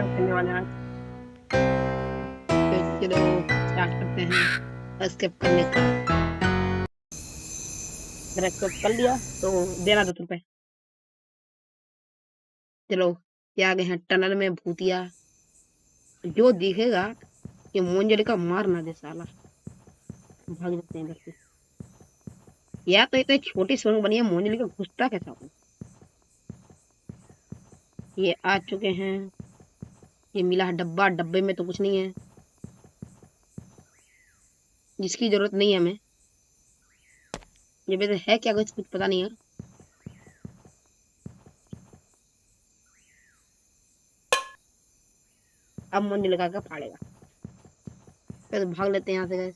करने वाले हैं आज। तो चलो स्टार्ट करते हैं स्किप करने का। मैंने स्किप कर लिया तो देना 10 रुपए। चलो ये आ गए हैं टनल में भूतिया। जो दिखेगा कि मोंजली का मार ना दे साला। भाग जाते हैं इधर से। या तो इतनी छोटी सुरंग बनी है, मोंजली का घुसता कैसा हो। ये आ चुके हैं। ये मिला है डब्बा, डब्बे में तो कुछ नहीं है जिसकी जरूरत नहीं है हमें। ये भी तो है क्या, कुछ पता नहीं है। अब मुंज लगा कर फाड़ेगा। फिर भाग लेते हैं यहाँ से गैस।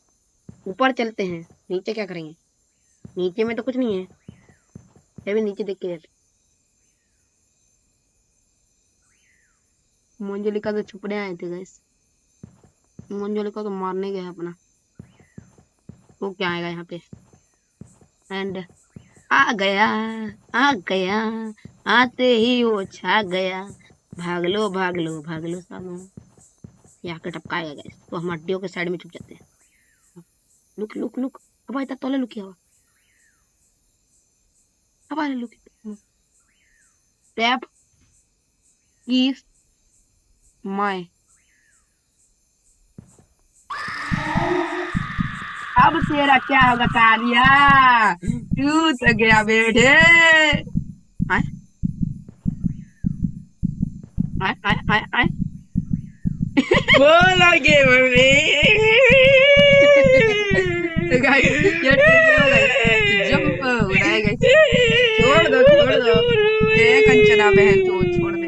ऊपर चलते हैं। नीचे क्या करेंगे? नीचे में तो कुछ नहीं है। फिर भी नीचे देख के जाते। मंजलिका तो छुपने आए थे गैस। मंजलिका तो मारने गया अपना। तो क्या आएगा यहाँ पे? एंड आ गया, आ गया, आते ही वो छा गया। भाग लो भाग लो भाग लो सालों। यहाँ के टपकाएगा गैस तो हम हड्डियों के साइड में छुप जाते हैं। Look look look. अब आया तोले लुकिया हुआ। अब आया लुक। Tap keys my. अब तेरा क्या होगा कालिया? तू तो गया बेटे। आए आए आए आए आए। बोल आगे मम्मी। तो गाइस ये ट्रिक है गाइस। जंप हो रहा है गाइस। छोड़ दो छोड़ दो। ए कंचना बहन तो छोड़ दे।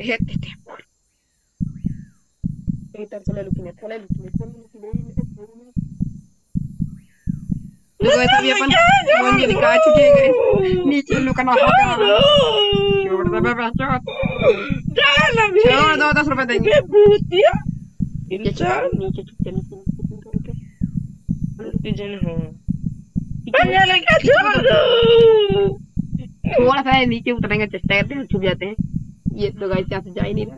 हे हे हे। इधर चले लुकिने चले लुकिने चले लुकिने। तो गाइस अभी अपन मंजलि का आ चुके हैं गाइस। नीचे लुकना होगा। छोड़ दो बेटा छोड़। छोड़ दो 10 रुपए देंगे। भूतिया नीचे छुपते इंसान नीचे छुपते नीचे नीचे जन हो। नीचे लगा नीचे छोड़ उतरते हैं। दो। थोड़ा सा नीचे उतरने का चेष्टा करते हैं, छुप जाते हैं। ये तो गाइस यहाँ से जा ही नहीं रहा।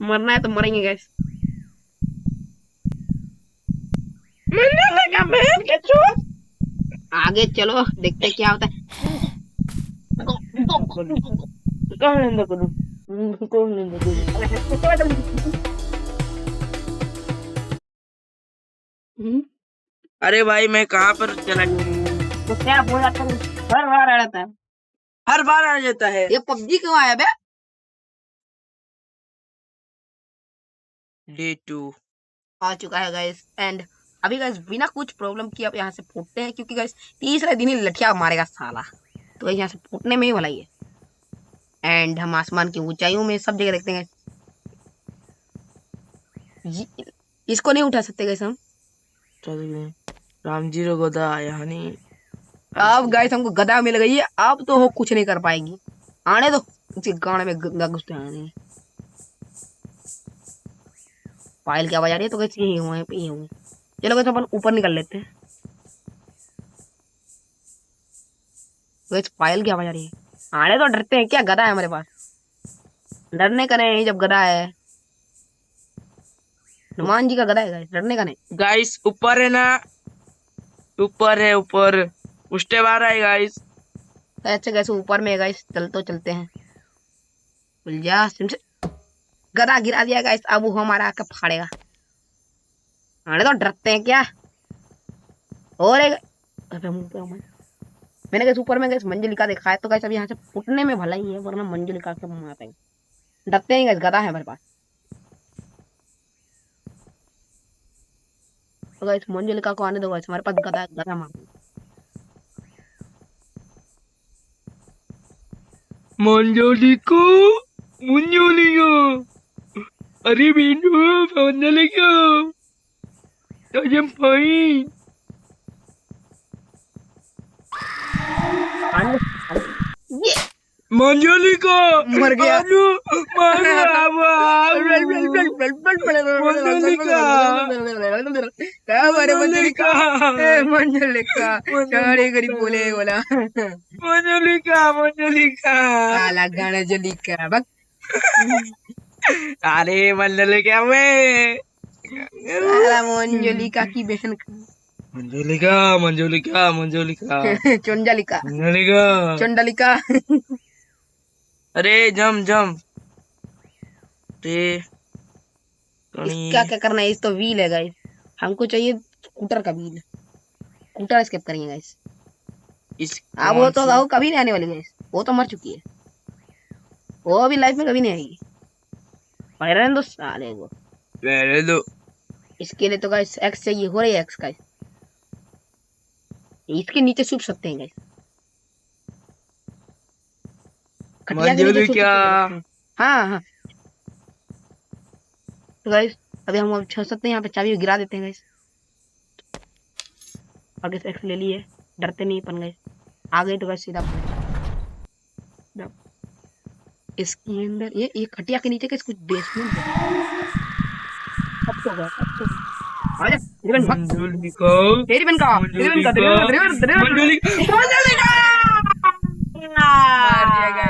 मरना है तो मरेंगे गैस। मैंने लगा बहन के छोड़। आगे चलो देखते क्या होता है। कौन निंदा करूं? कौन निंदा करूं? अरे भाई मैं कहाँ पर चला गया? तो क्या हो जाता है? हर बार आ जाता है। हर बार आ जाता है। ये पबजी क्यों आया बे? डे 2 आ चुका है गाइस। एंड अभी गाइस बिना कुछ प्रॉब्लम किए अब यहाँ से फूटते हैं, क्योंकि गाइस तीसरे दिन ही लठिया मारेगा साला। तो यहाँ से फूटने में ही भलाई है। एंड हम आसमान की ऊंचाइयों में सब जगह देखते हैं guys। इसको नहीं उठा सकते गाइस हम। राम जी रो गोदा आया नहीं। अब गाइस हमको गदा मिल गई है, अब तो वो कुछ नहीं कर पाएगी। आने दो। उसी गाने में गदा घुसते आने। पायल की आवाज आ रही है तो गाइस यही हुए पे ही हुए। चलो गाइस अपन ऊपर निकल लेते हैं। गाइस पायल की आवाज आ रही है। आने तो डरते हैं क्या? गदा है हमारे पास। डरने का नहीं जब गदा है। हनुमान जी का गदा है गाइस, डरने का नहीं। गाइस ऊपर है ना? ऊपर है ऊपर। उष्टे बार है गाइस। ऐसे कैसे ऊपर में गाइस? चलते हैं। खुल जा सिमसे। गदा गिरा दिया गाइस, अब वो हमारा आके फाड़ेगा। आने तो डरते हैं क्या? और अबे मुंह पे हमारे। मैंने कैसे ऊपर में गैस मंजलिका देखा है तो गैस अब यहाँ से फुटने में भला ही है, वरना मंजलिका के मारते हैं। डरते हैं गैस, गदा है हमारे पास। तो गैस मंजलिका को आने दो गैस, हमारे पास गदा है, गदा मार। मंजोलिको मुंजोलियो। अरे बेटू पहुंचने लगा। तो जब भाई आने दो, आने दो। ये मंजुलिका मर गया। अनु मारू मंजुलिका मंजुलिका मंजुलिका सारे गरीब बोले बोला मंजुलिका मंजुलिका काला गाना जलिका बक अरे मंजुलिका में साला मंजुलिका की बहन मंजुलिका मंजुलिका मंजुलिका चंडलिका मंजुलिका चंडलिका अरे जम जम रे इसका क्या करना है? इस तो व्हील है गाइस, हमको चाहिए स्कूटर का व्हील। स्कूटर स्केप करेंगे गाइस। इस वो तो कभी नहीं आने वाली गाइस, वो तो मर चुकी है, वो अभी लाइफ में कभी नहीं आएगी। रहने दो साले को, रहने दो। इसके लिए तो गाइस एक्स चाहिए, हो रही है एक्स गाइस। इसके नीचे छुप सकते हैं गाइस, खटिया के नीचे छुप सकते हैं। हाँ हाँ तो गाइस अभी हम छह सकते हैं, यहाँ पे चाबी गिरा देते हैं गाइस। आगे से एक्स ले लिए, डरते नहीं पन गए, आ गए तो गाइस सीधा इसके अंदर ये खटिया के नीचे का कुछ बेसमेंट है। अब तो गया, अब तो आजा रिबन भाग, मंजुलिका रिबन का रिबन का रिबन मंजुलिका मार दिया